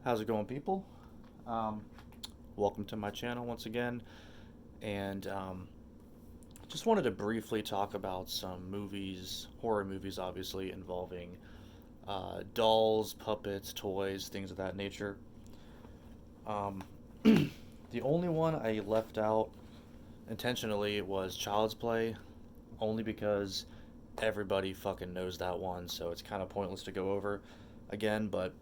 How's it going, people? Um, Welcome to my channel once again, and just wanted to briefly talk about some movies, horror movies, obviously involving dolls, puppets, toys, things of that nature. Um, the only one I left out intentionally was Child's Play, only because everybody fucking knows that one, so it's kind of pointless to go over again. But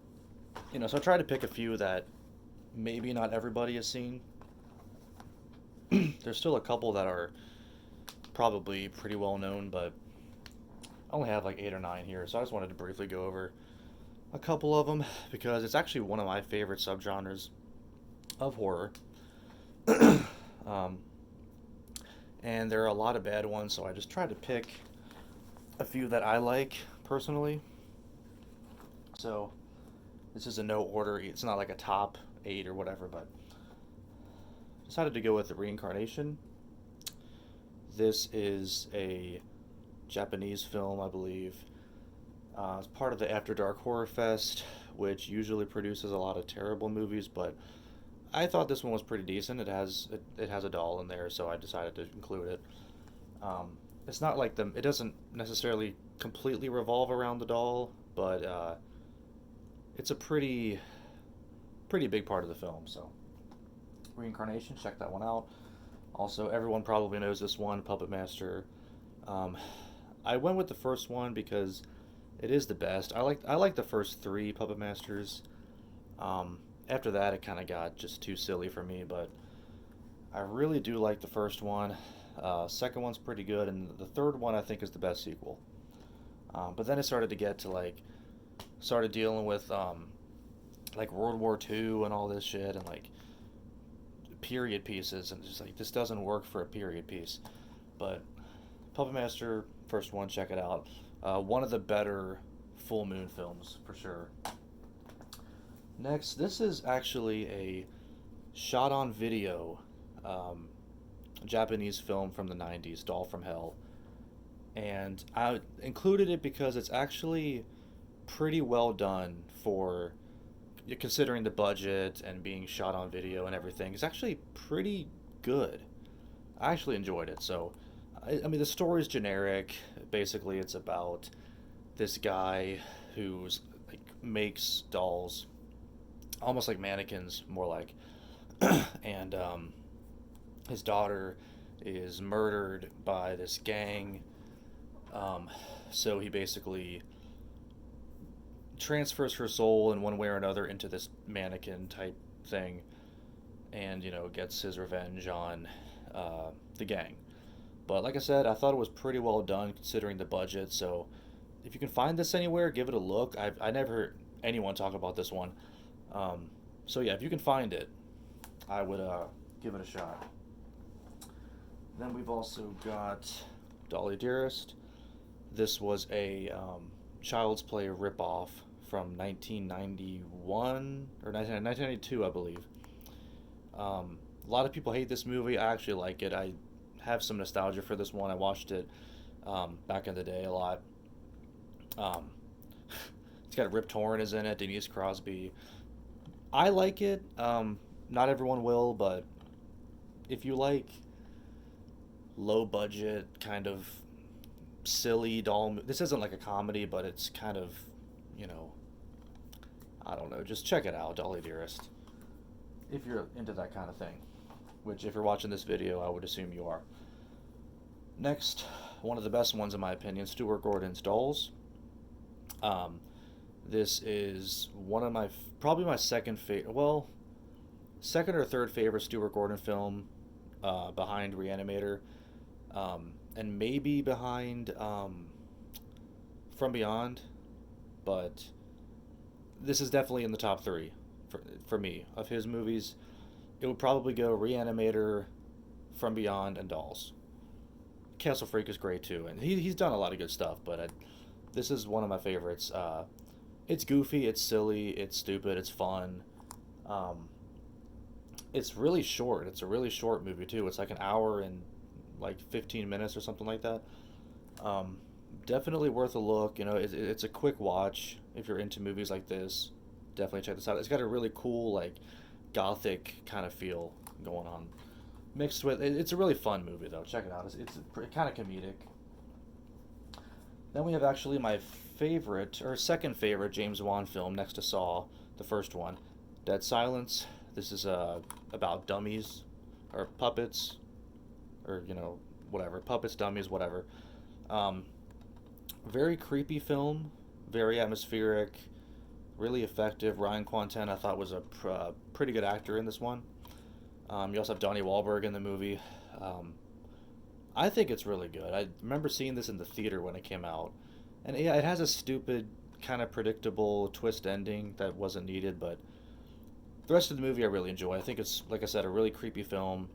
so I tried to pick a few that maybe not everybody has seen. There's still a couple that are probably pretty well known, but I only have like eight or nine here, so I just wanted to briefly go over a couple of them because it's actually one of my favorite subgenres of horror. um, and there are a lot of bad ones, so I just tried to pick a few that I like personally. So this is a no order. It's not like a top eight or whatever, but decided to go with the Reincarnation. This is a Japanese film, I believe. It's part of the After Dark Horror Fest, which usually produces a lot of terrible movies, but I thought this one was pretty decent. It has a doll in there, so I decided to include it. It's not like it doesn't necessarily completely revolve around the doll, but it's a pretty big part of the film. So Reincarnation, check that one out. Also, everyone probably knows this one, Puppet Master. Um, I went with the first one because it is the best. I like the first three Puppet Masters. After that, it kind of got just too silly for me, but I really do like the first one. Second one's pretty good, and the third one I think is the best sequel. But then it started to get to started dealing with like World War II and all this shit, and like period pieces, and just like this doesn't work for a period piece. But Puppet Master, first one, check it out. One of the better full moon films for sure. Next, this is actually a shot on video Japanese film from the 90s, Doll from Hell. And I included it because it's actually pretty well done for considering the budget and being shot on video and everything. It's actually pretty good. I actually enjoyed it. So, I mean, the story's generic. Basically, it's about this guy who's like makes dolls, almost like mannequins, more like, and his daughter is murdered by this gang. Um, so he basically transfers her soul in one way or another into this mannequin type thing, and gets his revenge on the gang. But like I said, I thought it was pretty well done considering the budget. So if you can find this anywhere, give it a look. I never heard anyone talk about this one. So yeah, if you can find it, I would give it a shot. Then we've also got Dolly Dearest. This was a Child's Play ripoff from 1991 or 1992, I believe. A lot of people hate this movie. I actually like it. I have some nostalgia for this one. I watched it back in the day a lot. Um, it's got Rip Torn is in it, Denise Crosby. I like it. Not everyone will, but if you like low budget kind of silly doll, this isn't like a comedy, but it's kind of, you know, I don't know. Just check it out, Dolly Dearest, if you're into that kind of thing. Which, if you're watching this video, I would assume you are. Next, one of the best ones in my opinion, Stuart Gordon's Dolls. Um, this is one of my probably my second favorite. Well, second or third favorite Stuart Gordon film, behind Reanimator, and maybe behind From Beyond, but this is definitely in the top three for me of his movies. It would probably go Reanimator, From Beyond, and Dolls. Castle Freak is great too, and he's done a lot of good stuff, but this is one of my favorites. It's goofy, it's silly, it's stupid, it's fun. Um, it's really short. It's a really short movie too. It's like an hour and like 15 minutes or something like that. Definitely worth a look. It's a quick watch if you're into movies like this. Definitely check this out. It's got a really cool like gothic kind of feel going on, mixed with it's a really fun movie though. Check it out. It's kind of comedic. Then we have actually my favorite or second favorite James Wan film next to Saw, the first one, Dead Silence. This is about dummies or puppets or whatever puppets, dummies, whatever. Um, Very creepy film, very atmospheric, really effective. Ryan Kwanten I thought was a pretty good actor in this one. You also have Donnie Wahlberg in the movie. Um, I think it's really good. I remember seeing this in the theater when it came out, and yeah, it has a stupid, kind of predictable twist ending that wasn't needed, but the rest of the movie I really enjoy. I think it's like I said, a really creepy film.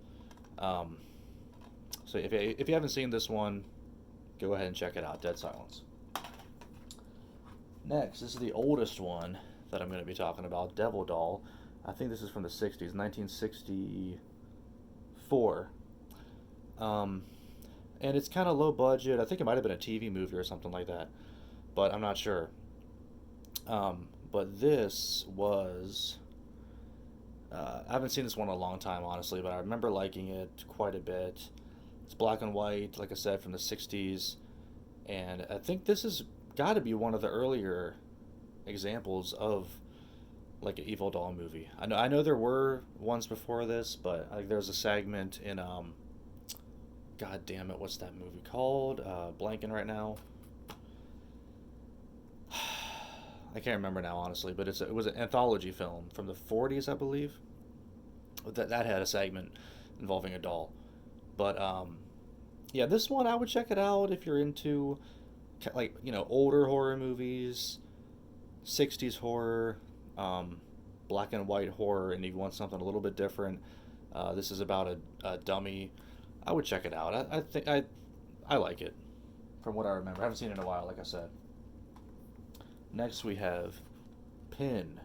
Um, so if you haven't seen this one, go ahead and check it out. Dead Silence. Next, this is the oldest one that I'm going to be talking about, Devil Doll. I think this is from the 60s, 1964. Um, and it's kind of low budget. I think it might have been a TV movie or something like that, but I'm not sure. But this was. I haven't seen this one in a long time, honestly, but I remember liking it quite a bit. It's black and white, like I said, from the 60s. And I think this has got to be one of the earlier examples of like an Evil Doll movie. I know there were ones before this, but like there's a segment in God damn it, what's that movie called? Blanking right now. I can't remember now, honestly, but it was an anthology film from the 40s, I believe. That had a segment involving a doll. But yeah, this one I would check it out if you're into like older horror movies, 60s horror, black and white horror, and you want something a little bit different. This is about a dummy. I would check it out. I think I like it from what I remember. I haven't seen it in a while, like I said. Next we have Pin.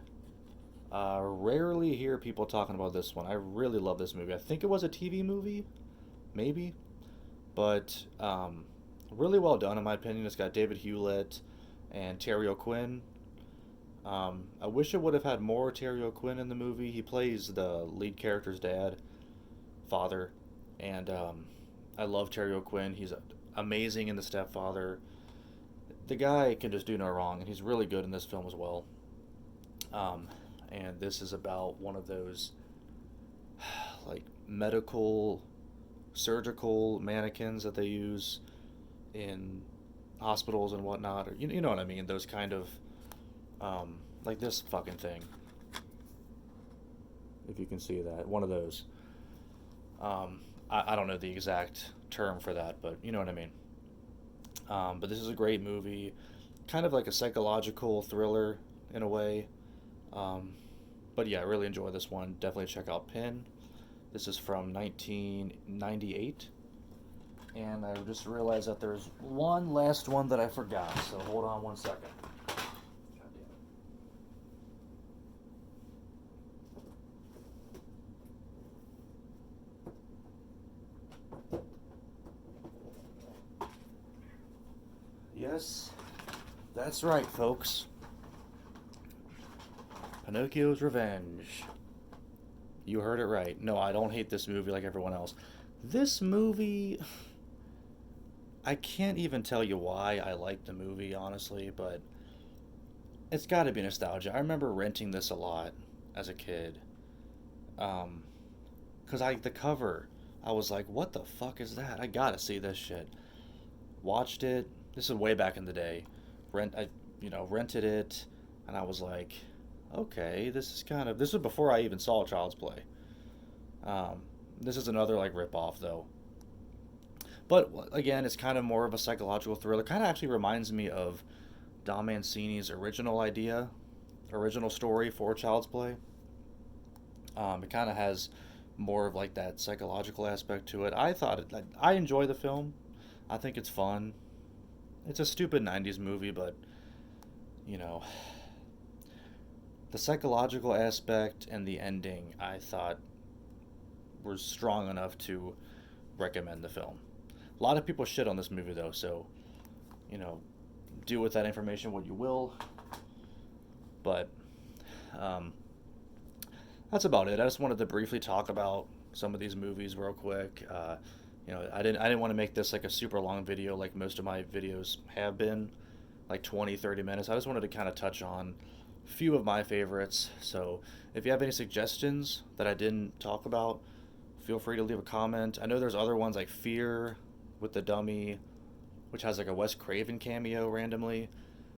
Rarely hear people talking about this one. I really love this movie. I think it was a TV movie, maybe, but really well done in my opinion. It's got David Hewlett and Terry O'Quinn. I wish it would have had more Terry O'Quinn in the movie. He plays the lead character's dad, father, and I love Terry O'Quinn. He's amazing in The Stepfather. The guy can just do no wrong, and he's really good in this film as well. And this is about one of those like medical, surgical mannequins that they use in hospitals and whatnot, or you know what I mean? Those kind of like this fucking thing. If you can see that, one of those. I don't know the exact term for that, but you know what I mean. But this is a great movie, kind of like a psychological thriller in a way. But yeah, I really enjoy this one. Definitely check out Pin. This is from 1998. And I just realized that there's one last one that I forgot, so hold on one second. Yes, that's right, folks. Pinocchio's Revenge. You heard it right. No, I don't hate this movie like everyone else. This movie, I can't even tell you why I like the movie, honestly, but it's got to be nostalgia. I remember renting this a lot as a kid. Cause the cover, I was like, what the fuck is that? I gotta see this shit. Watched it. This is way back in the day. Rented it, and I was like, okay, this was before I even saw Child's Play. This is another like rip off though. But again, it's kind of more of a psychological thriller. Kind of actually reminds me of Don Mancini's original story for Child's Play. It kind of has more of like that psychological aspect to it. I enjoy the film. I think it's fun. It's a stupid 90s movie, but you know, the psychological aspect and the ending I thought were strong enough to recommend the film. A lot of people shit on this movie though, so you know, do with that information what you will. But Um, that's about it. I just wanted to briefly talk about some of these movies real quick. I didn't want to make this like a super long video like most of my videos have been, like 20, 30 minutes. I just wanted to kind of touch on a few of my favorites. So if you have any suggestions that I didn't talk about, feel free to leave a comment. I know there's other ones like Fear with the Dummy, which has like a Wes Craven cameo randomly.